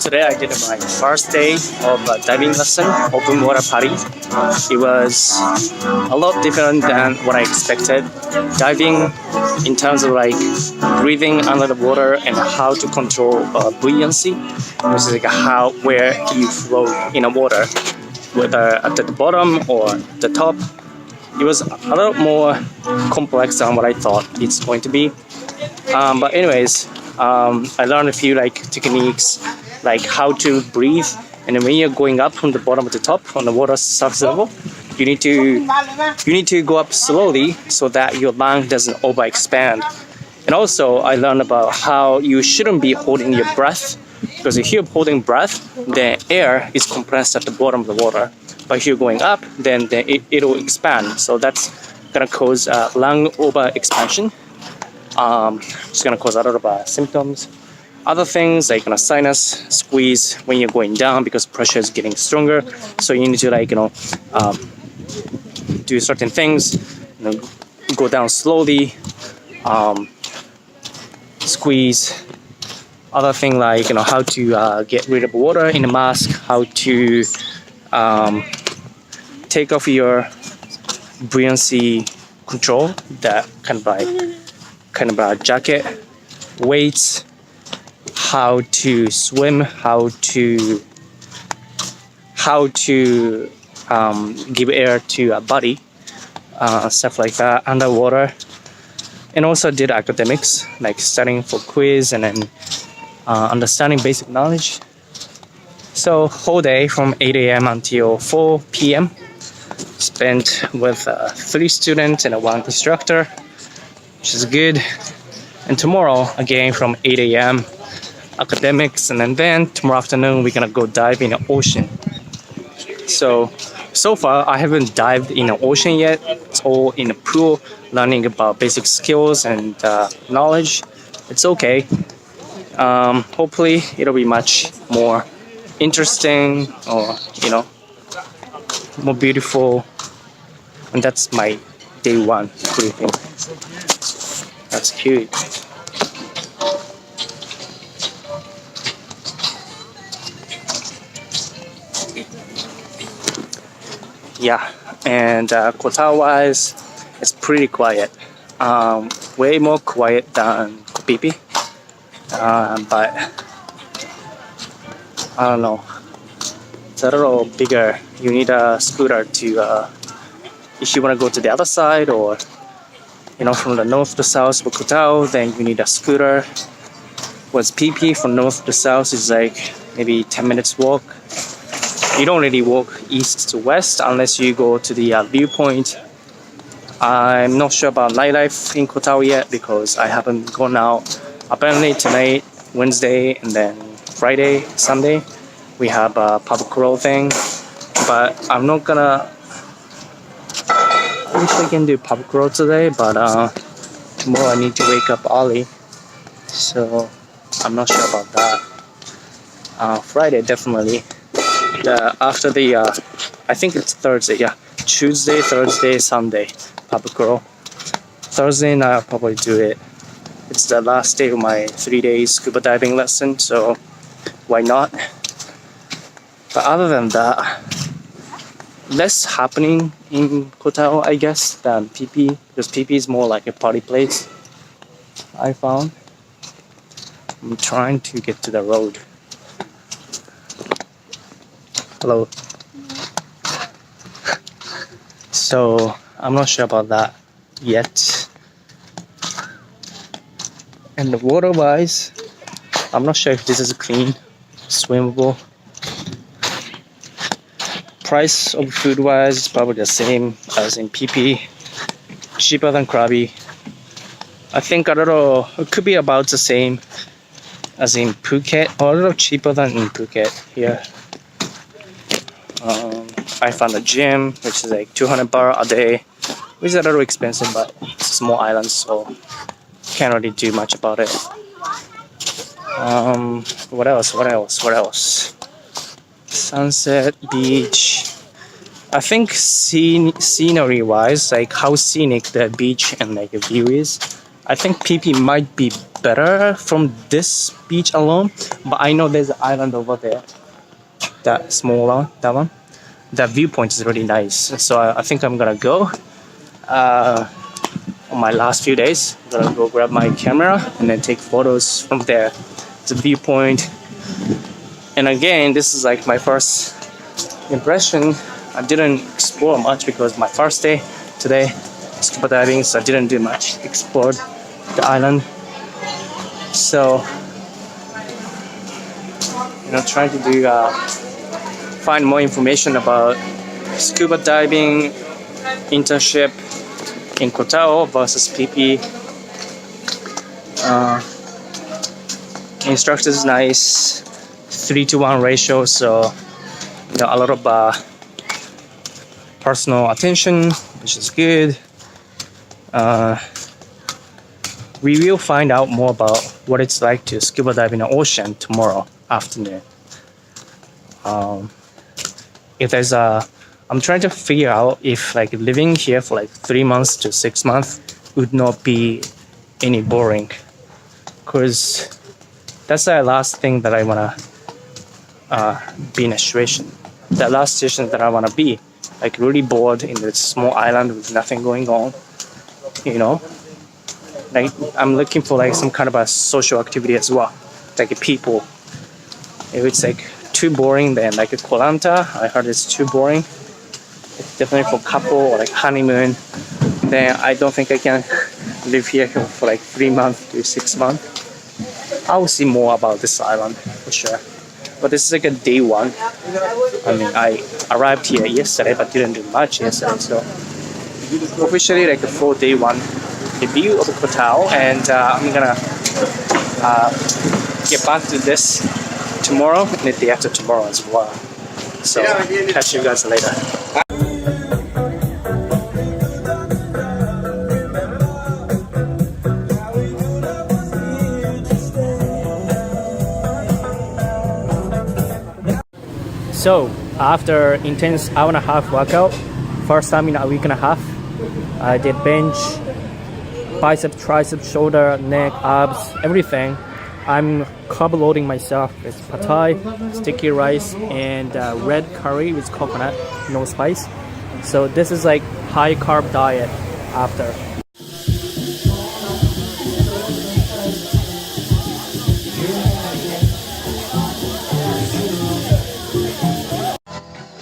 Today I did my first day of diving lesson, open water party. It was a lot different than what I expected. Diving in terms of like breathing under the water and how to control buoyancy, which is like where you float in the water, whether at the bottom or the top. It was a little more complex than what I thought it's going to be. But anyways, I learned a few like techniques, like how to breathe. And when you're going up from the bottom to the top on the water surface level, you need to go up slowly so that your lung doesn't overexpand. And also, I learned about how you shouldn't be holding your breath, because if you're holding breath, then air is compressed at the bottom of the water. But if you're going up, then it'll expand. So that's gonna cause lung overexpansion. It's gonna cause a lot of symptoms. Other things like sinus squeeze when you're going down because pressure is getting stronger. So you need to do certain things. Go down slowly. Squeeze. Other thing like how to get rid of water in the mask. How to take off your buoyancy control. That kind of a jacket. Weights. How to swim, how to give air to a body, stuff like that underwater. And also did academics, like studying for quiz and then understanding basic knowledge. So whole day from 8 a.m. until 4 p.m. spent with 3 students and 1 instructor, which is good. And tomorrow again from 8 a.m. academics, and then tomorrow afternoon we're gonna go dive in the ocean. So far I haven't dived in the ocean yet. It's all in the pool, learning about basic skills and knowledge. It's okay. Hopefully it'll be much more interesting or more beautiful. And that's my day 1 briefing. That's cute. Yeah, and Koh Tao wise, it's pretty quiet. Way more quiet than Koh Phi Phi. But I don't know. It's a little bigger. You need a scooter to, if you want to go to the other side, or from the north to south for Koh Tao, then you need a scooter. Whereas Phi Phi from north to south is like maybe 10 minutes walk. You don't really walk east to west unless you go to the viewpoint. I'm not sure about nightlife in Koh Tao yet because I haven't gone out. Apparently tonight, Wednesday, and then Friday, Sunday, we have a pub crawl thing. But I'm not gonna. I wish I can do pub crawl today, but tomorrow I need to wake up early, so I'm not sure about that. Friday definitely. After the I think it's Thursday, yeah, Tuesday, Thursday, Sunday pub crawl. Thursday night I'll probably do it. It's the last day of my 3-day scuba diving lesson, so why not? But other than that, less happening in Koh Tao, I guess, than Phi Phi, because Phi Phi is more like a party place, I found. I'm trying to get to the road. Hello. So I'm not sure about that yet. And the water wise, I'm not sure if this is clean, swimmable. Price of food wise is probably the same as in Phi Phi. Cheaper than Krabi. I think it could be about the same as in Phuket, or a little cheaper than in Phuket here. I found a gym which is like 200 baht a day, which is a little expensive, but it's a small island, so can't really do much about it. What else? Sunset, beach. I think scenery wise, like how scenic the beach and like the view is, I think Phi Phi might be better from this beach alone, but I know there's an island over there, that small one, that one. That viewpoint is really nice, so I think I'm gonna go on my last few days. I'm gonna go grab my camera and then take photos from there. It's a viewpoint, and again, this is like my first impression. I didn't explore much because my first day today scuba diving, so I didn't do much. Explored the island, so trying to do find more information about scuba diving internship in Koh Tao versus PP. Instructor is nice, 3-to-1 ratio, so a lot of personal attention, which is good. We will find out more about what it's like to scuba dive in the ocean tomorrow afternoon. If there's I'm trying to figure out if like living here for like 3 months to 6 months would not be any boring, because that's the last thing that I wanna be in a situation. The last situation that I wanna be, like really bored in this small island with nothing going on. Like I'm looking for like some kind of a social activity as well, like people. If it's like too boring, then like a Koh Lanta, I heard it's too boring. It's definitely for couple or like honeymoon. Then I don't think I can live here for like 3 months to 6 months. I will see more about this island for sure. But this is like a day one. I mean, I arrived here yesterday but didn't do much yesterday, so officially like a 4-day one review of Koh Tao, and I'm gonna get back to this tomorrow and the day after tomorrow as well. So catch you guys later. So after intense hour-and-a-half workout, first time in a week and a half, I did bench, biceps, triceps, shoulder, neck, abs, everything. I'm carb loading myself with pad thai, sticky rice, and red curry with coconut, no spice. So this is like high carb diet after.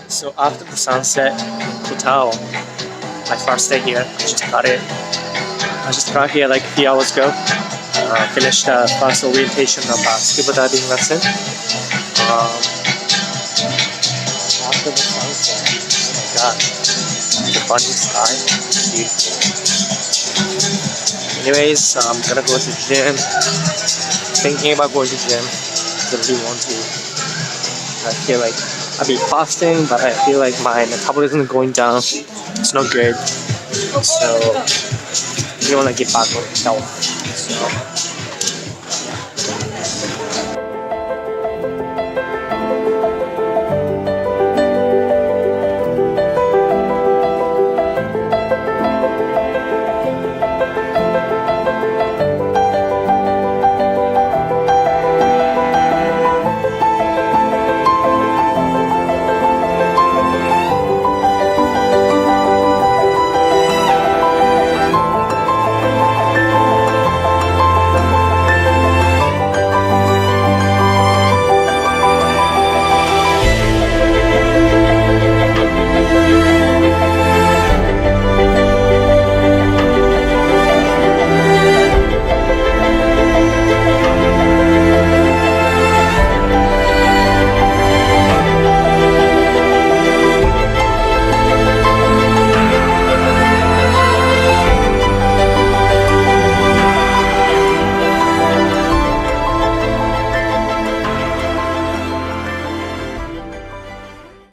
So after the sunset, Koh Tao, my first day here, I just got here like a few hours ago. Finished the first orientation of scuba diving lesson. After the sunset, oh my god, the funny sky, beautiful. Anyways, I'm gonna go to the gym. Thinking about going to the gym. I really want to. I feel like I've been fasting, but I feel like my metabolism is going down. It's not good. So you want to get back on health. So